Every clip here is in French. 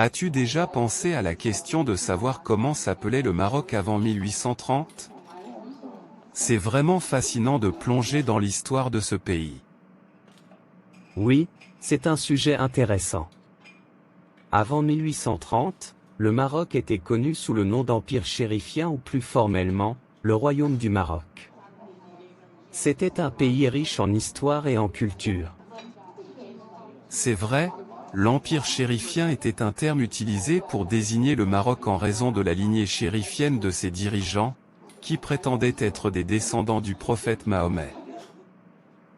As-tu déjà pensé à la question de savoir comment s'appelait le Maroc avant 1830? C'est vraiment fascinant de plonger dans l'histoire de ce pays. Oui, c'est un sujet intéressant. Avant 1830, le Maroc était connu sous le nom d'Empire chérifien ou plus formellement, le Royaume du Maroc. C'était un pays riche en histoire et en culture. C'est vrai, l'Empire chérifien était un terme utilisé pour désigner le Maroc en raison de la lignée chérifienne de ses dirigeants, qui prétendaient être des descendants du prophète Mahomet.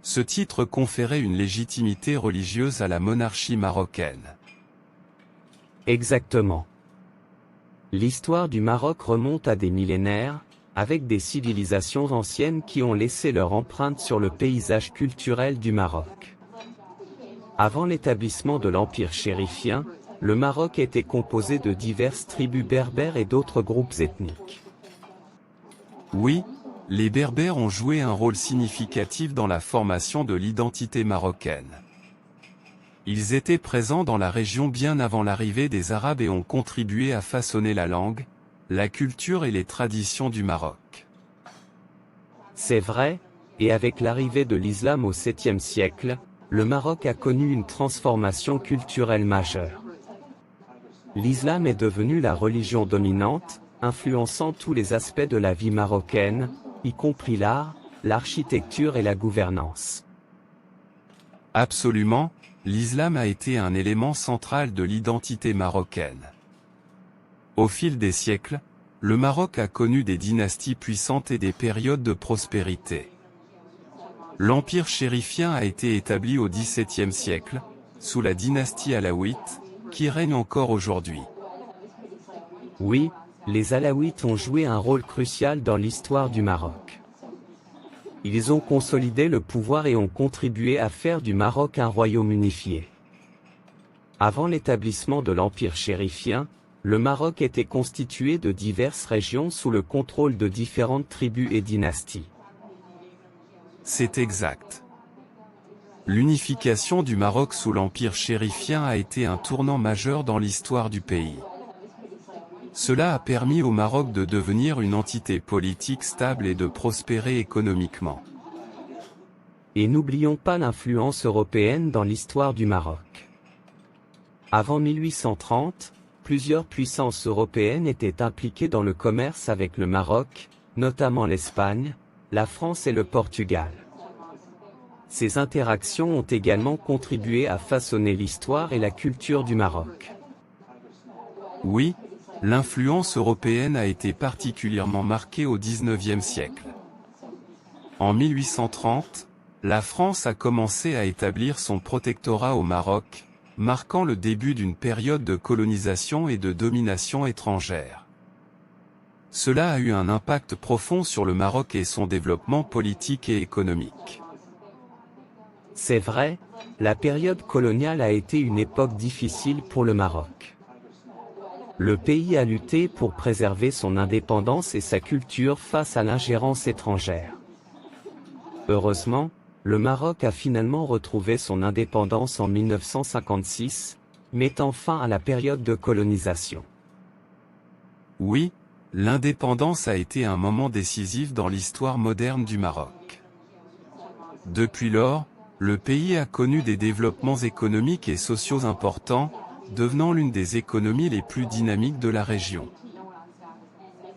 Ce titre conférait une légitimité religieuse à la monarchie marocaine. Exactement. L'histoire du Maroc remonte à des millénaires, avec des civilisations anciennes qui ont laissé leur empreinte sur le paysage culturel du Maroc. Avant l'établissement de l'Empire chérifien, le Maroc était composé de diverses tribus berbères et d'autres groupes ethniques. Oui, les Berbères ont joué un rôle significatif dans la formation de l'identité marocaine. Ils étaient présents dans la région bien avant l'arrivée des Arabes et ont contribué à façonner la langue, la culture et les traditions du Maroc. C'est vrai, et avec l'arrivée de l'islam au 7e siècle, le Maroc a connu une transformation culturelle majeure. L'islam est devenu la religion dominante, influençant tous les aspects de la vie marocaine, y compris l'art, l'architecture et la gouvernance. Absolument, l'islam a été un élément central de l'identité marocaine. Au fil des siècles, le Maroc a connu des dynasties puissantes et des périodes de prospérité. L'Empire chérifien a été établi au XVIIe siècle, sous la dynastie alaouite, qui règne encore aujourd'hui. Oui, les Alaouites ont joué un rôle crucial dans l'histoire du Maroc. Ils ont consolidé le pouvoir et ont contribué à faire du Maroc un royaume unifié. Avant l'établissement de l'Empire chérifien, le Maroc était constitué de diverses régions sous le contrôle de différentes tribus et dynasties. C'est exact. L'unification du Maroc sous l'Empire chérifien a été un tournant majeur dans l'histoire du pays. Cela a permis au Maroc de devenir une entité politique stable et de prospérer économiquement. Et n'oublions pas l'influence européenne dans l'histoire du Maroc. Avant 1830, plusieurs puissances européennes étaient impliquées dans le commerce avec le Maroc, notamment l'Espagne, la France et le Portugal. Ces interactions ont également contribué à façonner l'histoire et la culture du Maroc. Oui, l'influence européenne a été particulièrement marquée au XIXe siècle. En 1830, la France a commencé à établir son protectorat au Maroc, marquant le début d'une période de colonisation et de domination étrangère. Cela a eu un impact profond sur le Maroc et son développement politique et économique. C'est vrai, la période coloniale a été une époque difficile pour le Maroc. Le pays a lutté pour préserver son indépendance et sa culture face à l'ingérence étrangère. Heureusement, le Maroc a finalement retrouvé son indépendance en 1956, mettant fin à la période de colonisation. Oui, l'indépendance a été un moment décisif dans l'histoire moderne du Maroc. Depuis lors, le pays a connu des développements économiques et sociaux importants, devenant l'une des économies les plus dynamiques de la région.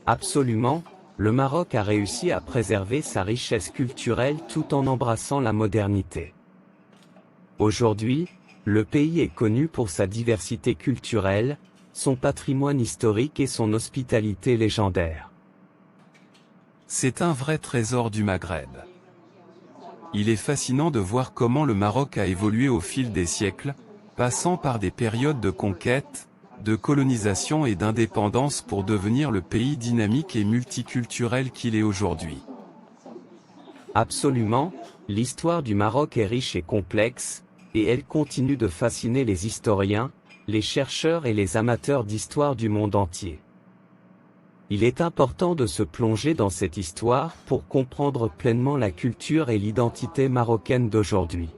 Absolument, le Maroc a réussi à préserver sa richesse culturelle tout en embrassant la modernité. Aujourd'hui, le pays est connu pour sa diversité culturelle, son patrimoine historique et son hospitalité légendaire. C'est un vrai trésor du Maghreb. Il est fascinant de voir comment le Maroc a évolué au fil des siècles, passant par des périodes de conquête, de colonisation et d'indépendance pour devenir le pays dynamique et multiculturel qu'il est aujourd'hui. Absolument, l'histoire du Maroc est riche et complexe, et elle continue de fasciner les historiens, les chercheurs et les amateurs d'histoire du monde entier. Il est important de se plonger dans cette histoire pour comprendre pleinement la culture et l'identité marocaine d'aujourd'hui.